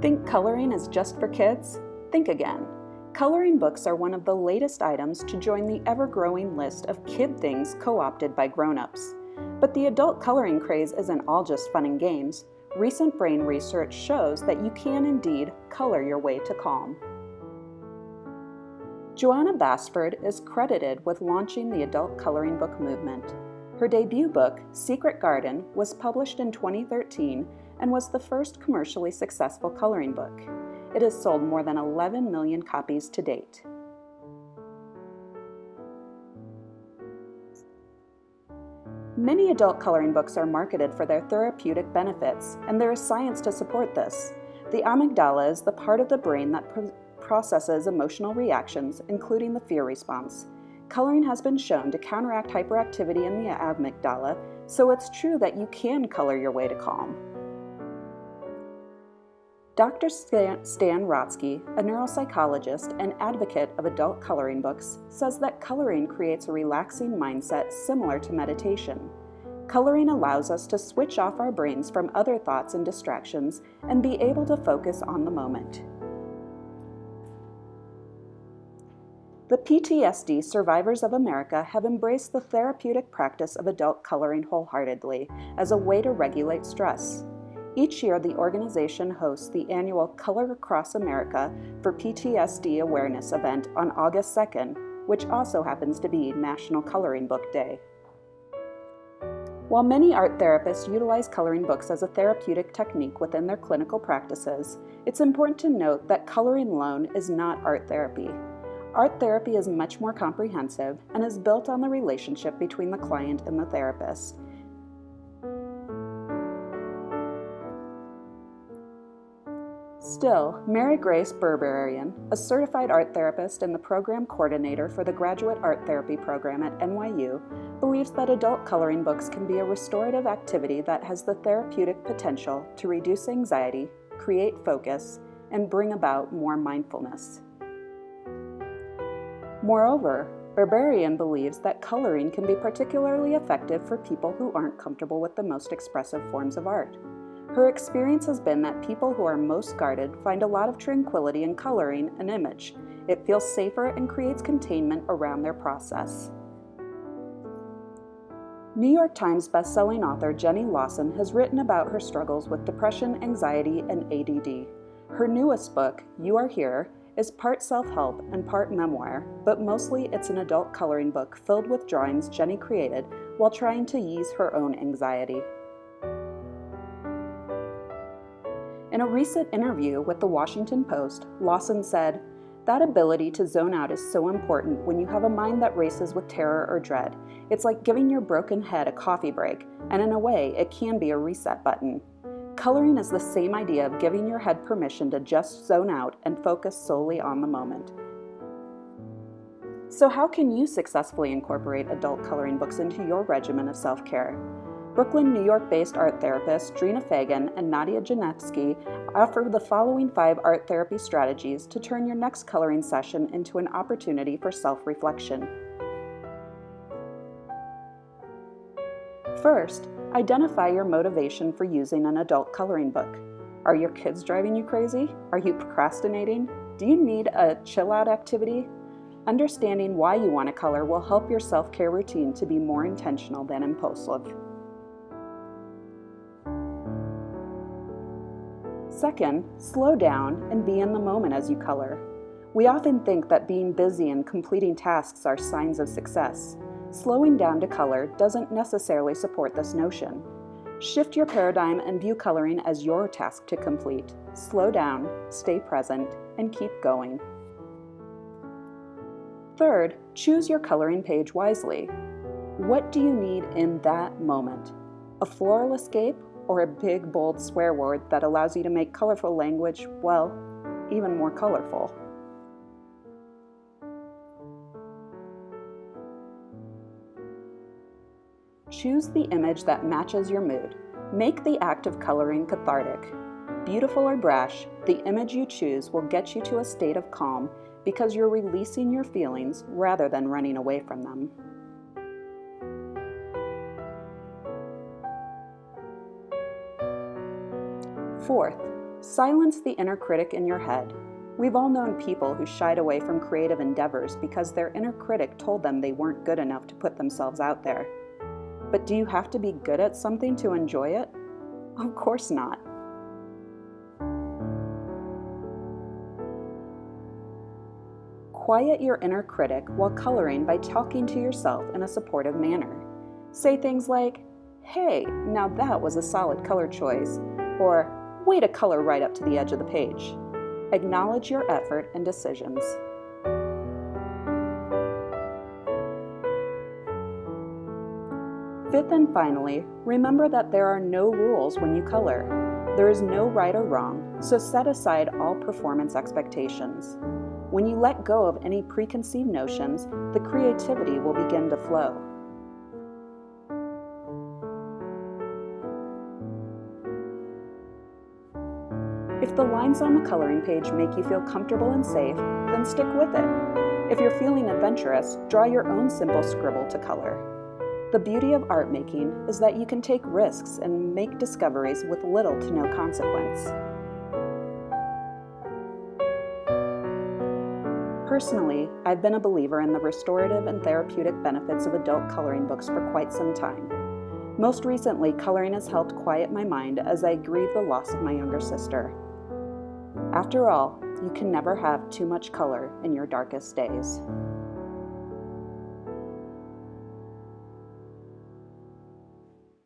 Think coloring is just for kids? Think again. Coloring books are one of the latest items to join the ever-growing list of kid things co-opted by grown-ups. But the adult coloring craze isn't all just fun and games. Recent brain research shows that you can indeed color your way to calm. Joanna Basford is credited with launching the adult coloring book movement. Her debut book, Secret Garden, was published in 2013 and was the first commercially successful coloring book. It has sold more than 11 million copies to date. Many adult coloring books are marketed for their therapeutic benefits, and there is science to support this. The amygdala is the part of the brain that processes emotional reactions, including the fear response. Coloring has been shown to counteract hyperactivity in the amygdala, so it's true that you can color your way to calm. Dr. Stan Rotsky, a neuropsychologist and advocate of adult coloring books, says that coloring creates a relaxing mindset similar to meditation. Coloring allows us to switch off our brains from other thoughts and distractions and be able to focus on the moment. The PTSD Survivors of America have embraced the therapeutic practice of adult coloring wholeheartedly as a way to regulate stress. Each year, the organization hosts the annual Color Across America for PTSD Awareness event on August 2nd, which also happens to be National Coloring Book Day. While many art therapists utilize coloring books as a therapeutic technique within their clinical practices, it's important to note that coloring alone is not art therapy. Art therapy is much more comprehensive and is built on the relationship between the client and the therapist. Still, Mary Grace Berberian, a certified art therapist and the program coordinator for the Graduate Art Therapy program at NYU, believes that adult coloring books can be a restorative activity that has the therapeutic potential to reduce anxiety, create focus, and bring about more mindfulness. Moreover, Berberian believes that coloring can be particularly effective for people who aren't comfortable with the most expressive forms of art. Her experience has been that people who are most guarded find a lot of tranquility in coloring an image. It feels safer and creates containment around their process. New York Times bestselling author Jenny Lawson has written about her struggles with depression, anxiety, and ADD. Her newest book, You Are Here, is part self-help and part memoir, but mostly it's an adult coloring book filled with drawings Jenny created while trying to ease her own anxiety. In a recent interview with the Washington Post, Lawson said, "That ability to zone out is so important when you have a mind that races with terror or dread. It's like giving your broken head a coffee break, and in a way, it can be a reset button." Coloring is the same idea of giving your head permission to just zone out and focus solely on the moment. So how can you successfully incorporate adult coloring books into your regimen of self-care? Brooklyn, New York-based art therapists Drina Fagan and Nadia Janevsky offer the following 5 art therapy strategies to turn your next coloring session into an opportunity for self-reflection. First, identify your motivation for using an adult coloring book. Are your kids driving you crazy? Are you procrastinating? Do you need a chill-out activity? Understanding why you want to color will help your self-care routine to be more intentional than impulsive. Second, slow down and be in the moment as you color. We often think that being busy and completing tasks are signs of success. Slowing down to color doesn't necessarily support this notion. Shift your paradigm and view coloring as your task to complete. Slow down, stay present, and keep going. Third, choose your coloring page wisely. What do you need in that moment? A floral escape or a big, bold swear word that allows you to make colorful language, well, even more colorful? Choose the image that matches your mood. Make the act of coloring cathartic. Beautiful or brash, the image you choose will get you to a state of calm because you're releasing your feelings rather than running away from them. Fourth, Silence the inner critic in your head. We've all known people who shied away from creative endeavors because their inner critic told them they weren't good enough to put themselves out there. But do you have to be good at something to enjoy it? Of course not. Quiet your inner critic while coloring by talking to yourself in a supportive manner. Say things like, "Hey, now that was a solid color choice," or "Way to color right up to the edge of the page." Acknowledge your effort and decisions. Fifth and finally, remember that there are no rules when you color. There is no right or wrong, so set aside all performance expectations. When you let go of any preconceived notions, the creativity will begin to flow. If the lines on the coloring page make you feel comfortable and safe, then stick with it. If you're feeling adventurous, draw your own simple scribble to color. The beauty of art making is that you can take risks and make discoveries with little to no consequence. Personally, I've been a believer in the restorative and therapeutic benefits of adult coloring books for quite some time. Most recently, coloring has helped quiet my mind as I grieve the loss of my younger sister. After all, you can never have too much color in your darkest days.